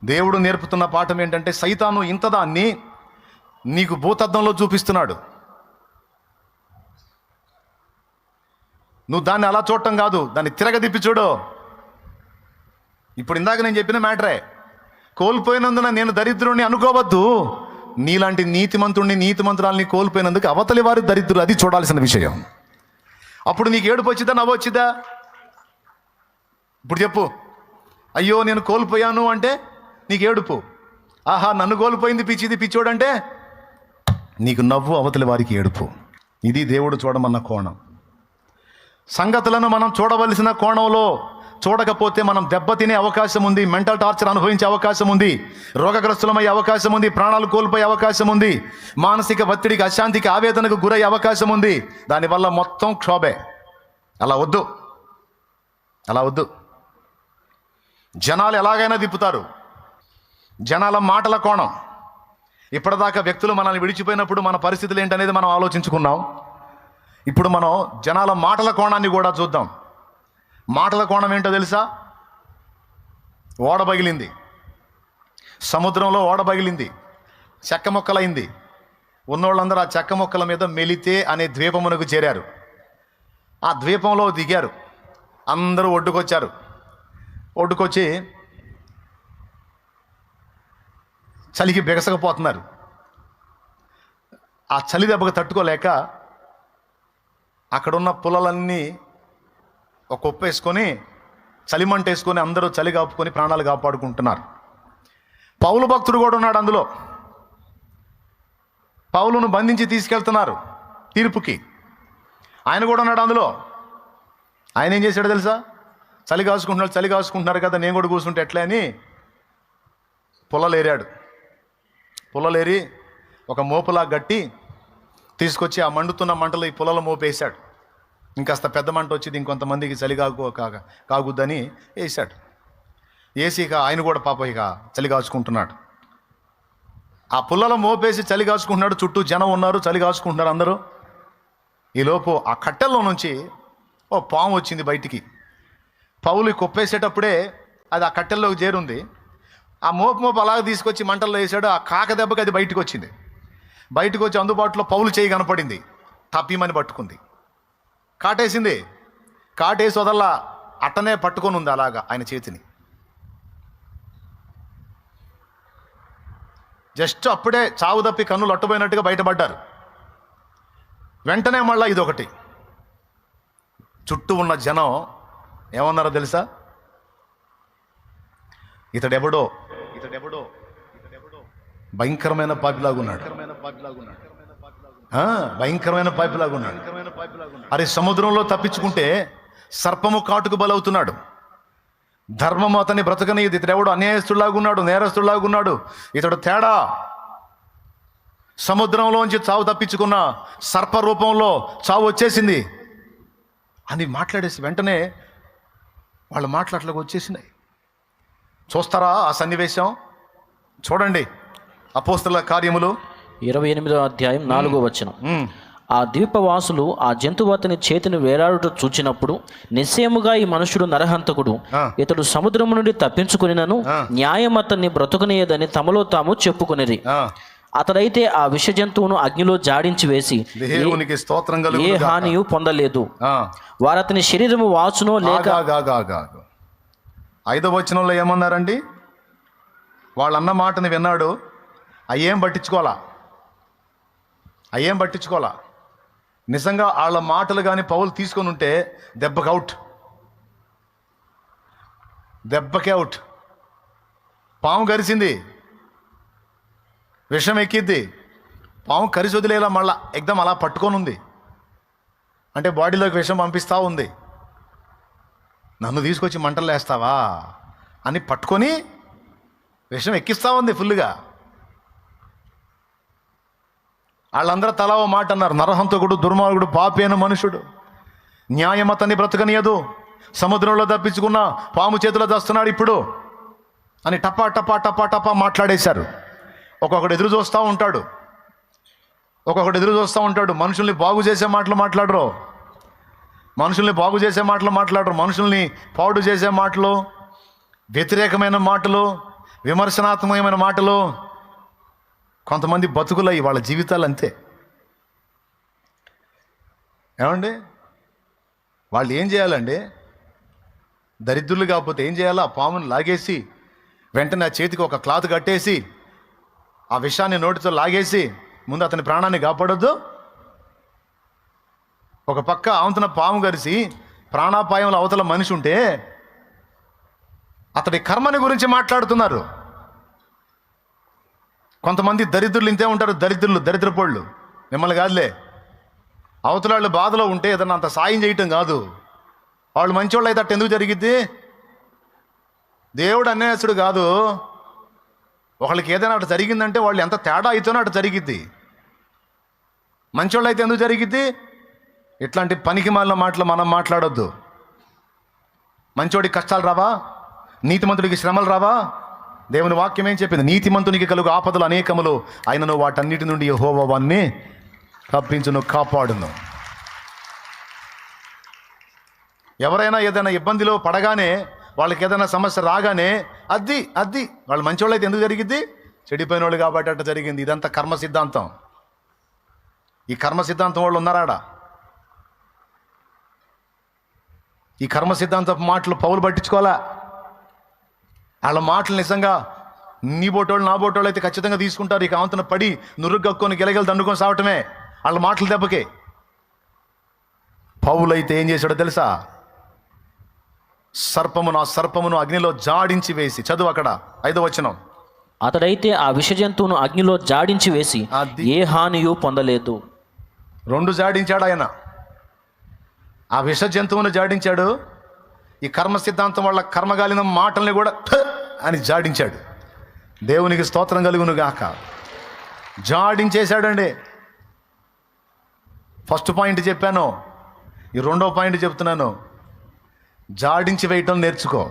దేవుడు నేర్పుతున్న పాఠం ఏంటంటే సైతాను ఇంతదాన్ని నీకు భూతద్దంలో చూపిస్తున్నాడు. నువ్వు దాన్ని అలా చూడటం కాదు, దాన్ని తిరగదిప్పి చూడు. ఇప్పుడు ఇందాక నేను చెప్పిన మ్యాటరే, కోల్పోయినందున నేను దరిద్రుడిని అనుకోవద్దు. నీలాంటి నీతిమంతురాల్ని కోల్పోయినందుకు అవతలి వారి దరిద్రులు, అది చూడాల్సిన విషయం. అప్పుడు నీకు ఏడుపు వచ్చిద్దా, నవ్వు వచ్చిద్దా? ఇప్పుడు చెప్పు. అయ్యో నేను కోల్పోయాను అంటే నీకు ఏడుపు. ఆహా నన్ను కోల్పోయింది పిచ్చిది పిచ్చోడంటే నీకు నవ్వు, అవతలి వారికి ఏడుపు. ఇది దేవుడు చూడమన్న కోణం. సంగతులను మనం చూడవలసిన కోణంలో చూడకపోతే మనం దెబ్బతినే అవకాశం ఉంది, మెంటల్ టార్చర్ అనుభవించే అవకాశం ఉంది, రోగగ్రస్తులమయ్యే అవకాశం ఉంది, ప్రాణాలు కోల్పోయే అవకాశం ఉంది, మానసిక ఒత్తిడికి, అశాంతికి, ఆవేదనకు గురయ్యే అవకాశం ఉంది. దానివల్ల మొత్తం క్షోభే. అలా వద్దు, అలా వద్దు. జనాలు ఎలాగైనా తిప్పుతారు. జనాల మాటల కోణం. ఇప్పటిదాకా వ్యక్తులు మనల్ని విడిచిపోయినప్పుడు మన పరిస్థితులు ఏంటనేది మనం ఆలోచించుకున్నాం. ఇప్పుడు మనం జనాల మాటల కోణాన్ని కూడా చూద్దాం. మాటల కోణం ఏంటో తెలుసా? ఓడ పగిలింది, సముద్రంలో ఓడ పగిలింది, చెక్క మొక్కలైంది. ఉన్నోళ్ళందరూ ఆ చెక్క మొక్కల మీద మెలితే అనే ద్వీపమునకు చేరారు. ఆ ద్వీపంలో దిగారు. అందరూ ఒడ్డుకొచ్చారు. ఒడ్డుకొచ్చి చలికి బెగసకపోతున్నారు. ఆ చలి దెబ్బకు తట్టుకోలేక అక్కడున్న పుల్లలన్నీ ఒక కుప్ప వేసుకొని, చలిమంట వేసుకొని అందరూ చలి కాపుకొని ప్రాణాలు కాపాడుకుంటున్నారు. పౌలు భక్తుడు కూడా ఉన్నాడు అందులో. పౌలును బంధించి తీసుకెళ్తున్నారు తీర్పుకి. ఆయన కూడా ఉన్నాడు అందులో. ఆయన ఏం చేశాడో తెలుసా? చలి కాసుకుంటున్నారు కదా, నేను కూడా కూర్చుంటే ఎట్లా అని పుల్లలేరాడు. పుల్లలేరి ఒక మోపులా గట్టి తీసుకొచ్చి ఆ మండుతున్న మంటలు ఈ పుల్లల మోపేశాడు. ఇంకాస్త పెద్ద మంట వచ్చింది, ఇంకొంతమందికి చలి కాగుద్దని వేసాడు. వేసి ఇక ఆయన కూడా పాప ఇక చలి కాచుకుంటున్నాడు. ఆ పుల్లల మోపేసి చలి కాచుకుంటున్నాడు. చుట్టూ జనం ఉన్నారు, చలి కాచుకుంటున్నారు అందరూ. ఈలోపు ఆ కట్టెల్లో నుంచి ఓ పాము వచ్చింది బయటికి. పౌలు కొప్పేసేటప్పుడే అది ఆ కట్టెల్లోకి చేరుంది. ఆ మోపు అలాగ తీసుకొచ్చి మంటల్లో వేసాడు. ఆ కాక దెబ్బకి అది బయటకు వచ్చింది. బయటకు వచ్చి అందుబాటులో పౌలు చేయి కనపడింది. తప్పీమని పట్టుకుంది, కాటేసింది. కాటేసి వదల్లా అట్టనే పట్టుకొని ఉంది అలాగా ఆయన చేతిని. జస్ట్ అప్పుడే చావు తప్పి కన్నులు అట్టుపోయినట్టుగా బయటపడ్డారు. వెంటనే మళ్ళా ఇదొకటి. చుట్టూ ఉన్న జనం ఏమన్నారో తెలుసా? ఇతడెవడో భయంకరమైన పాపిలాగున్నాడు, భయంకరమైన పాపిలాగున్నాడు. అరే సముద్రంలో తప్పించుకుంటే సర్పము కాటుకు బలవుతున్నాడు. ధర్మము అతన్ని బ్రతకనీయదు. ఇతడెవడో అన్యాయస్తులాగున్నాడు, నేరస్తులాగున్నాడు. ఇతడు తేడా. సముద్రంలోంచి చావు తప్పించుకున్న సర్ప రూపంలో చావు వచ్చేసింది అని మాట్లాడేసి వెంటనే వాళ్ళ మాటలు వచ్చేసినాయి. చూస్తారా ఆ సన్నివేశం? చూడండి అపోస్తలుల కార్యములు 28వ అధ్యాయం 4వ వచనం. ఆ ద్వీపవాసులు ఆ జంతువు అతని చేతిని వేలాడుట చూచినప్పుడు నిశ్చయముగా ఈ మనుషుడు నరహంతకుడు, ఇతడు సముద్రము నుండి తప్పించుకునినను న్యాయం అతన్ని బ్రతుకునేదని తమలో తాము చెప్పుకునేది. అతడైతే ఆ విష జంతువును అగ్నిలో జాడించి వేసి దేవునికి స్తోత్రం కలుగును ఏ హానియు పొందలేదు. వారు అతని శరీరము వాచునో లేక 5వ వచనంలో ఏమన్నారండి? వాళ్ళన్న మాటని విన్నాడు. అయ్యేం పట్టించుకోవాలా. నిజంగా వాళ్ళ మాటలు కానీ పౌలు తీసుకొని ఉంటే దెబ్బకే అవుట్. పాము కరిసింది, విషం ఎక్కిద్ది. పాము కరిసి వదిలేలా మళ్ళా ఎగ్దం అలా పట్టుకొని ఉంది. అంటే బాడీలోకి విషం పంపిస్తూ ఉంది. నన్ను తీసుకొచ్చి మంటలు వేస్తావా అని పట్టుకొని విషం ఎక్కిస్తూ ఉంది ఫుల్గా. వాళ్ళందరూ తలా ఓ మాట అన్నారు. నరహంతకుడు, దుర్మార్గుడు, పాపి అయిన మనుషుడు, న్యాయం అతన్ని బ్రతకనీయదు, సముద్రంలో తప్పించుకున్న పాము చేతిలో దస్తున్నాడు ఇప్పుడు అని టపా టపా టపా టపా మాట్లాడేశారు. ఒక్కొక్కడు ఎదురు చూస్తూ ఉంటాడు. మనుషుల్ని బాగు చేసే మాటలు మాట్లాడరు. మనుషుల్ని పాడు చేసే మాటలు, వ్యతిరేకమైన మాటలు, విమర్శనాత్మకమైన మాటలు. కొంతమంది బతుకులయ్యి వాళ్ళ జీవితాలు అంతే. ఏమండి, వాళ్ళు ఏం చేయాలండి? దరిద్రులు కాకపోతే ఏం చేయాలో ఆ పామును లాగేసి వెంటనే ఆ చేతికి ఒక క్లాత్ కట్టేసి ఆ విషాన్ని నోటితో లాగేసి ముందు అతని ప్రాణాన్ని కాపాడొద్దు. ఒక పక్క ఆవంతన పాము గరిసి ప్రాణాపాయంలో అవతల మనిషి ఉంటే అతడి కర్మని గురించి మాట్లాడుతున్నారు. కొంతమంది దరిద్రులు ఇంతే ఉంటారు. దరిద్రపోళ్ళు. మిమ్మల్ని కాదులే, అవతల వాళ్ళు బాధలో ఉంటే ఏదన్నా అంత సాయం చేయటం కాదు. వాళ్ళు మంచోళ్ళు అయితే అట్ట ఎందుకు జరిగిద్ది? దేవుడు అన్యాయస్తుడు కాదు. ఒకళ్ళకి ఏదైనా అటు జరిగిందంటే వాళ్ళు ఎంత తేడా అయితేనో అటు జరిగిద్ది. మంచోళ్ళు అయితే ఎందుకు జరిగిద్ది? ఇట్లాంటి పనికి మాలిన మాటలు మనం మాట్లాడొద్దు. మంచోడికి కష్టాలు రావా? నీతిమంతుడికి శ్రమలు రావా? దేవుని వాక్యం ఏం చెప్పింది? నీతిమంతునికి కలుగు ఆపదలు అనేకములు, ఆయనను వాటన్నిటి నుండి యెహోవా వాణ్ణి తప్పించును, కాపాడును. ఎవరైనా ఏదైనా ఇబ్బందిలో పడగానే, వాళ్ళకి ఏదైనా సమస్య రాగానే అది వాళ్ళు మంచోళ్ళు అయితే ఎందుకు జరిగిద్ది? చెడిపోయిన వాళ్ళు కాబట్టి అట్ట జరిగింది. ఇదంతా కర్మ సిద్ధాంతం. ఈ కర్మ సిద్ధాంతం వాళ్ళు ఉన్నారాడా? ఈ కర్మ సిద్ధాంతపు మాటలు పౌలు పట్టించుకోవాలా? వాళ్ళ మాటలు నిజంగా నీ బోటోళ్ళు నా బోటోళ్ళు అయితే ఖచ్చితంగా తీసుకుంటారు. ఇక ఆవంతన పడి నురుగక్కుని గిలగలు దండుకొని సావటమే వాళ్ళ మాటల దెబ్బకే. పౌలు అయితే ఏం చేశాడో తెలుసా? ఆ సర్పమును అగ్నిలో జాడించి వేసి, చదువు అక్కడ 5వ వచనం. అతడైతే ఆ విష జంతువును అగ్నిలో జాడించి వేసి ఏ హానియు పొందలేదు. 2 జాడించాడు ఆయన. ఆ విష జంతువును జాడించాడు. ఈ కర్మ సిద్ధాంతం వాళ్ళ కర్మగాలిన మాటల్ని కూడా అని జాడించాడు. దేవునికి స్తోత్రం కలుగును గాక. జాడించేశాడండి. ఫస్ట్ పాయింట్ చెప్పాను, ఈ 2వ పాయింట్ చెప్తున్నాను. జాడించి వేయటం నేర్చుకో.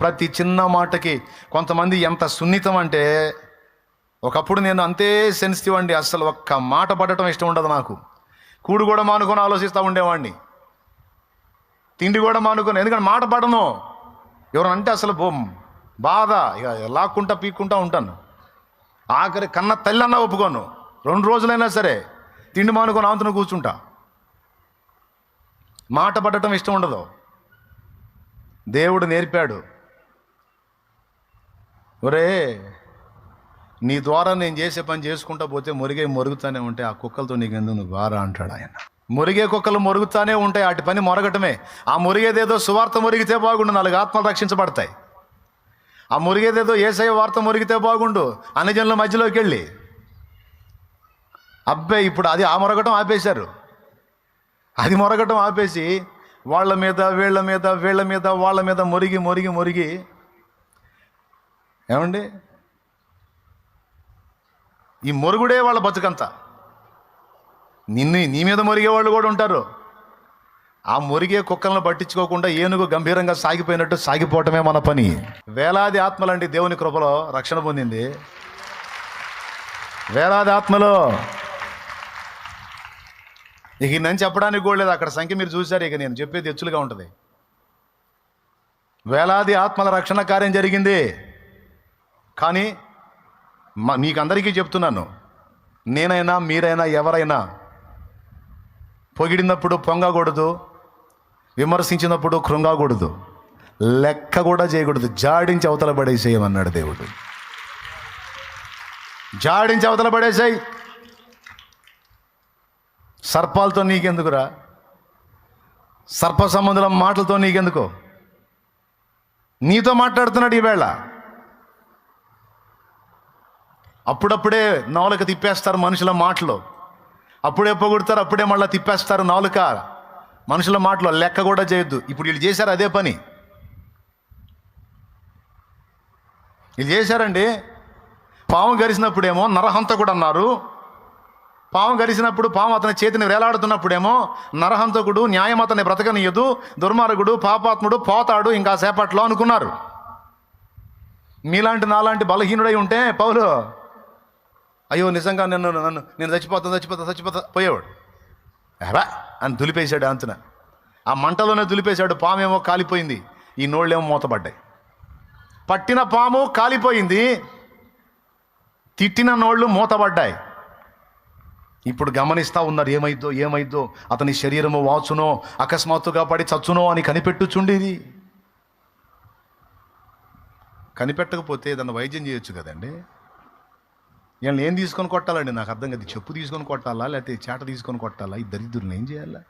ప్రతి చిన్న మాటకి. కొంతమంది ఎంత సున్నితం అంటే, ఒకప్పుడు నేను అంతే సెన్సిటివ్ అండి. అసలు ఒక్క మాట పడటం ఇష్టం ఉండదు నాకు. కూడు కూడా మానుకొని ఆలోచిస్తూ ఉండేవాడిని, తిండి కూడా మానుకొని. ఎందుకంటే మాట పడను. ఎవరంటే అసలు బాధ, ఇక లాక్కుంటా పీక్కుంటా ఉంటాను. ఆఖరి కన్న తల్లన్నా ఒప్పుకోను. 2 రోజులైనా సరే తిండి మానుకొని ఆంతును కూర్చుంటా. మాట పడటం ఇష్టం ఉండదు. దేవుడు నేర్పాడు, ఒరే నీ ద్వారా నేను చేసే పని చేసుకుంటా పోతే మొరుగుతానే ఉంటాయి. ఆ కుక్కలతో నీకెందుకు, నువ్వు వారా అంటాడు ఆయన. మురిగే కుక్కలు మొరుగుతానే ఉంటాయి. అటు పని మొరగటమే. ఆ మురిగేదేదో సువార్త మురిగితే బాగుండు, 4 ఆత్మలు రక్షించబడతాయి. ఆ మురిగేదేదో యేసయ్య వార్త మురిగితే బాగుండు, అన్ని జనుల మధ్యలోకి వెళ్ళి. అబ్బాయి ఇప్పుడు అది ఆ మొరగటం ఆపేశారు. అది మొరగటం ఆపేసి వాళ్ళ మీద వీళ్ళ మీద వాళ్ళ మీద మురిగి ఏమండి, ఈ మొరుగుడే వాళ్ళ బతుకంతా. నీ మీద మురిగే వాళ్ళు కూడా ఉంటారు. ఆ మురిగే కుక్కలను పట్టించుకోకుండా ఏనుగు గంభీరంగా సాగిపోయినట్టు సాగిపోవటమే మన పని. వేలాది ఆత్మలండి దేవుని కృపలో రక్షణ పొందింది. వేలాది ఆత్మలో. ఇక నేను చెప్పడానికి కూడా లేదు, అక్కడ సంఖ్య మీరు చూశారు. ఇక నేను చెప్పేది హెచ్చులుగా ఉంటుంది. వేలాది ఆత్మల రక్షణ కార్యం జరిగింది. కానీ మీకందరికీ చెప్తున్నాను, నేనైనా మీరైనా ఎవరైనా పొగిడినప్పుడు పొంగకూడదు, విమర్శించినప్పుడు కృంగకూడదు, లెక్క కూడా చేయకూడదు. జాడించి అవతల పడేసేయమన్నాడు దేవుడు. జాడించి అవతల పడేసేయి. సర్పాలతో నీకెందుకురా? సర్ప సంబంధుల మాటలతో నీకెందుకో? నీతో మాట్లాడుతున్నాడు ఈవేళ. అప్పుడప్పుడే నాలుక తిప్పేస్తారు మనుషుల మాటలు. అప్పుడే పొగుడతారు, అప్పుడే మళ్ళీ తిప్పేస్తారు నాలుక. మనుషుల మాటలు లెక్క కూడా చేయొద్దు. ఇప్పుడు వీళ్ళు చేశారు అదే పని. వీళ్ళు చేశారండి. పాము గరిసినప్పుడేమో నరహంతకుడు అన్నారు. పాము గరిసినప్పుడు పాము అతని చేతిని వేలాడుతున్నప్పుడేమో నరహంతకుడు, న్యాయం అతన్ని బ్రతకనీయదు, దుర్మార్గుడు, పాపాత్ముడు పోతాడు ఇంకా సేపట్లో అనుకున్నారు. మీలాంటి నాలాంటి బలహీనుడై ఉంటే పౌలు అయ్యో నిజంగా నేను చచ్చిపోతా పోయేవాడు. ఎరా అని దులిపేశాడు అంతున. ఆ మంటలోనే దులిపేశాడు. పామేమో కాలిపోయింది, ఈ నోళ్ళేమో మూతపడ్డాయి. పట్టిన పాము కాలిపోయింది, తిట్టిన నోళ్ళు మూతబడ్డాయి. ఇప్పుడు గమనిస్తూ ఉన్నారు, ఏమైద్దో అతని శరీరము వాచునో, అకస్మాత్తుగా పడి చచ్చునో అని కనిపెట్టుచుండేది. కనిపెట్టకపోతే దాన్ని వైద్యం చేయొచ్చు కదండి. వీళ్ళని ఏం తీసుకొని కొట్టాలండి నాకు అర్థం కాదు. చెప్పు తీసుకొని కొట్టాలా, లేకపోతే చేట తీసుకొని కొట్టాలా? ఈ దరిద్రులను ఏం చేయాలా?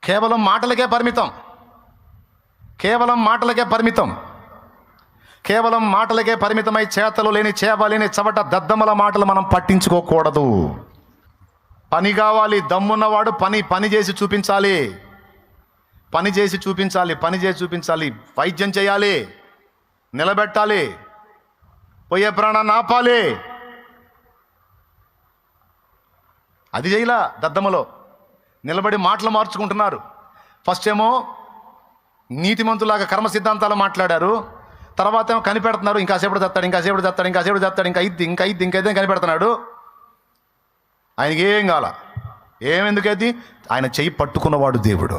కేవలం మాటలకే పరిమితం, కేవలం మాటలకే పరిమితం, కేవలం మాటలకే పరిమితమై చేతలు లేని, చేవలేని చవట దద్దమ్మల మాటలు మనం పట్టించుకోకూడదు. పని కావాలి, దమ్మున్నవాడు పని చేసి చూపించాలి, పని చేసి చూపించాలి, వైద్యం చేయాలి, నిలబెట్టాలి, పోయే ప్రాణాన్ని ఆపాలి. అది చేయలా. దద్దమ్మలో నిలబడి మాటలు మార్చుకుంటున్నారు. ఫస్ట్ ఏమో నీతిమంతులాగా కర్మ సిద్ధాంతాలు మాట్లాడారు, తర్వాత ఏమో కనిపెడుతున్నారు, ఇంకాసేపు చేస్తాడు, ఇంకా ఇద్ది కనిపెడుతున్నాడు. ఆయనకి ఏం కాల, ఏమెందుకైతే ఆయన చెయ్యి పట్టుకున్నవాడు దేవుడు.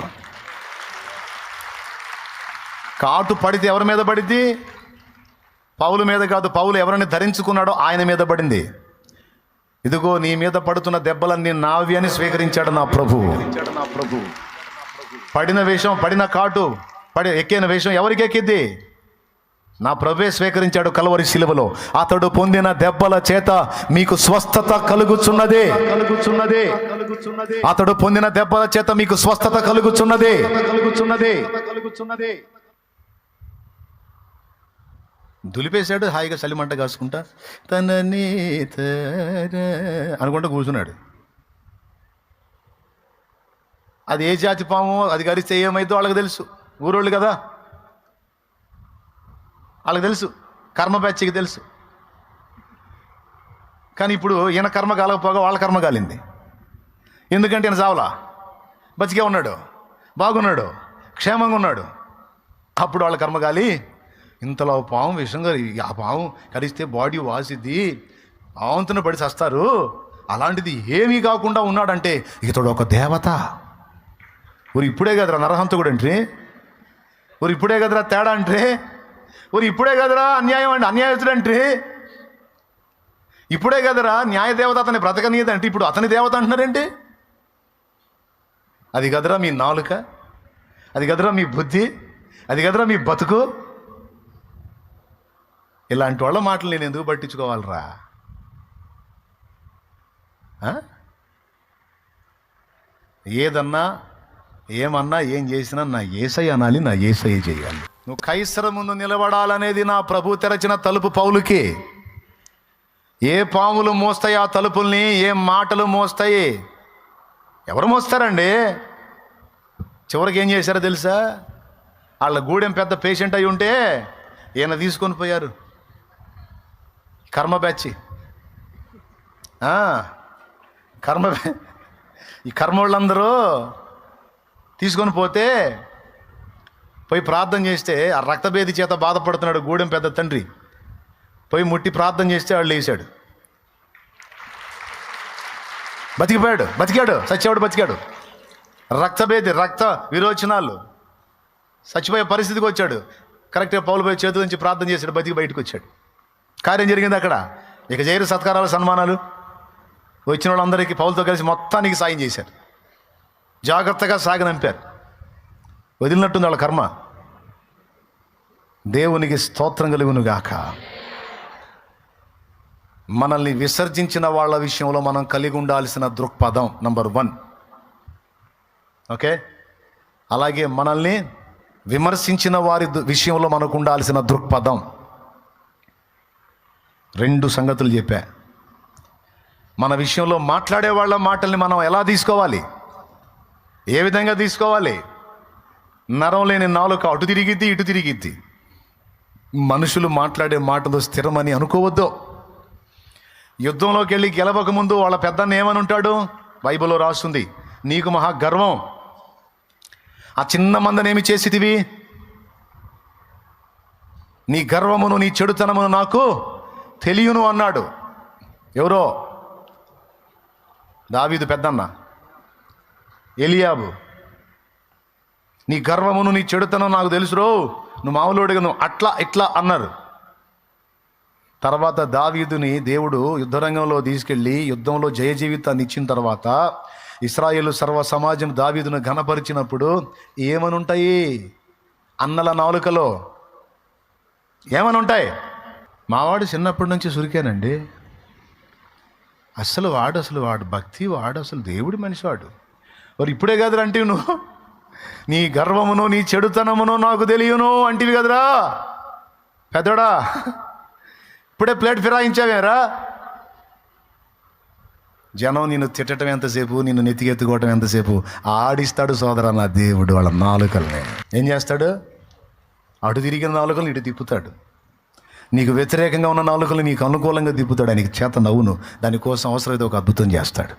కాటు పడితే ఎవరి మీద పడింది? పౌలు మీద కాదు, పౌలు ఎవరిని ధరించుకున్నాడో ఆయన మీద పడింది. ఇదిగో నీ మీద పడుతున్న దెబ్బలన్నీ నావి అని స్వీకరించాడు నా ప్రభు. పడిన వేషం, పడిన కాటు, ఎక్కిన వేషం ఎవరికి ఎక్కిద్ది? నా ప్రభువే స్వీకరించాడు కల్వరి శిలువలో. అతడు పొందిన దెబ్బల చేత మీకు స్వస్థత కలుగుచున్నదే. అతడు పొందిన దెబ్బల చేత మీకు స్వస్థత కలుగుచున్నదే. దులిపేశాడు హాయిగా, చలిమంట కాసుకుంటా తనని అనుకుంటూ కూర్చున్నాడు. అది ఏ జాతి పాము, అది గరిస్తే ఏమైందో వాళ్ళకి తెలుసు. ఊరోళ్ళు కదా, వాళ్ళకి తెలుసు, కర్మ బ్యాచ్కి తెలుసు. కానీ ఇప్పుడు ఈయన కర్మ కాలకపోగా వాళ్ళ కర్మ కాలింది. ఎందుకంటే ఈయన చావలా, బతికే ఉన్నాడు, బాగున్నాడు, క్షేమంగా ఉన్నాడు. అప్పుడు వాళ్ళ కర్మ కాలి ఇంతలో పాము విషంగా, ఆ పాము కరిస్తే బాడీ వాసిద్ది, ఆవంతున పడి చస్తారు. అలాంటిది ఏమీ కాకుండా ఉన్నాడంటే ఇతడు ఒక దేవత. ఊరు ఇప్పుడే కదరా నరహంతకుడు అంటే, ఊరు ఇప్పుడే కదరా తేడా అంటే, ఊరు ఇప్పుడే కదరా అన్యాయం అంటే అన్యాయస్తుడు అంటే, ఇప్పుడే కదరా న్యాయ దేవత అతని బ్రతకనీయదు అంటే ఇప్పుడు అతని దేవత అంటున్నారేంటి? అది కదరా మీ నాలుక, అది కదరా మీ బుద్ధి, అది కదరా మీ బతుకు. ఇలాంటి వాళ్ళ మాటలు నేను ఎందుకు పట్టించుకోవాలరా? ఏదన్నా ఏమన్నా ఏం చేసినా నా యేసయ్య అనాలి, నా యేసయ్య చేయాలి. నువ్వు కైసర ముందు నిలబడాలనేది నా ప్రభు తెరచిన తలుపు పౌలుకి. ఏ పాములు మోస్తాయి ఆ తలుపుల్ని, ఏ మాటలు మోస్తాయి? ఎవరు మోస్తారండి? చివరికి ఏం చేశారో తెలుసా? వాళ్ళ గూడెం పెద్ద పేషెంట్ అయి ఉంటే ఈయన తీసుకొని పోయారు. కర్మ బ్యాచి, ఈ కర్మ వాళ్ళందరూ తీసుకొని పోయి ప్రార్థన చేస్తే, ఆ రక్తభేది చేత బాధపడుతున్నాడు గూడెం పెద్ద తండ్రి, పోయి ముట్టి ప్రార్థన చేస్తే వాళ్ళు వేసాడు, బతికాడు, సచ్చేవాడు బతికాడు. రక్తభేది, రక్త విరోచనాలు, చచ్చిపోయే పరిస్థితికి వచ్చాడు. కరెక్ట్గా పౌలు పోయి చేతుల నుంచి ప్రార్థన చేశాడు, బతికి బయటకు వచ్చాడు. కార్యం జరిగింది అక్కడ. ఇక జైలు సత్కారాలు, సన్మానాలు, వచ్చిన వాళ్ళందరికీ పౌలతో కలిసి మొత్తానికి సాయం చేశారు. జాగ్రత్తగా సాగనంపారు. వదిలినట్టుంది వాళ్ళ కర్మ. దేవునికి స్తోత్రం కలుగును గాక. మనల్ని విసర్జించిన వాళ్ళ విషయంలో మనం కలిగి ఉండాల్సిన దృక్పథం నంబర్ 1. ఓకే, అలాగే మనల్ని విమర్శించిన వారి విషయంలో మనకు ఉండాల్సిన దృక్పథం. 2 సంగతులు చెప్పా. మన విషయంలో మాట్లాడే వాళ్ళ మాటల్ని మనం ఎలా తీసుకోవాలి, ఏ విధంగా తీసుకోవాలి? నరం లేని నాలుక అటు తిరిగిద్ది, ఇటు తిరిగిద్ది. మనుషులు మాట్లాడే మాటలు స్థిరమని అనుకోవద్దు. యుద్ధంలోకి వెళ్ళి గెలవక ముందు వాళ్ళ పెద్దన్న ఏమని ఉంటాడు? బైబిల్లో రాస్తుంది, నీకు మహా గర్వం, ఆ చిన్న మందనేమి చేసితివి, నీ గర్వమును నీ చెడుతనమును నాకు తెలియను అన్నాడు. ఎవరో? దావీదు పెద్దన్న, ఎలియాబు. నీ గర్వమును నీ చెడుతనం నాకు తెలుసురో నువ్వు మామూలుడిగా నువ్వు అట్లా ఇట్లా అన్నారు. తర్వాత దావీదుని దేవుడు యుద్ధరంగంలో తీసుకెళ్ళి యుద్ధంలో జయ జీవితాన్ని ఇచ్చిన తర్వాత ఇశ్రాయేలు సర్వ సమాజం దావీదును ఘనపరిచినప్పుడు ఏమనుంటాయి అన్నల నాలుకలో? ఏమనుంటాయి? మావాడు చిన్నప్పటి నుంచి సురికానండి, అసలు వాడు భక్తి, వాడు అసలు దేవుడి మనిషి వాడు. మరి ఇప్పుడే కదరా అంటే నువ్వు నీ గర్వమును నీ చెడుతనమును నాకు తెలియను అంటివి కదరా పెద్దోడా, ఇప్పుడే ప్లేట్ ఫిరాయించావేరా. జనం నిన్ను తిట్టడం ఎంతసేపు, నిన్ను నెత్తికెత్తుకోవటం ఎంతసేపు? ఆడిస్తాడు సోదరా నా దేవుడు వాళ్ళ నాలుకల్ని. ఏం చేస్తాడు? అటు తిరిగిన నాలుకల్ని ఇటు తిప్పుతాడు. నీకు వ్యతిరేకంగా ఉన్న నాలుకలు నీకు అనుకూలంగా తిప్పుతాడు. ఆయనకి చేత నవ్వును, దానికోసం అవసరమైతే ఒక అద్భుతం చేస్తాడు.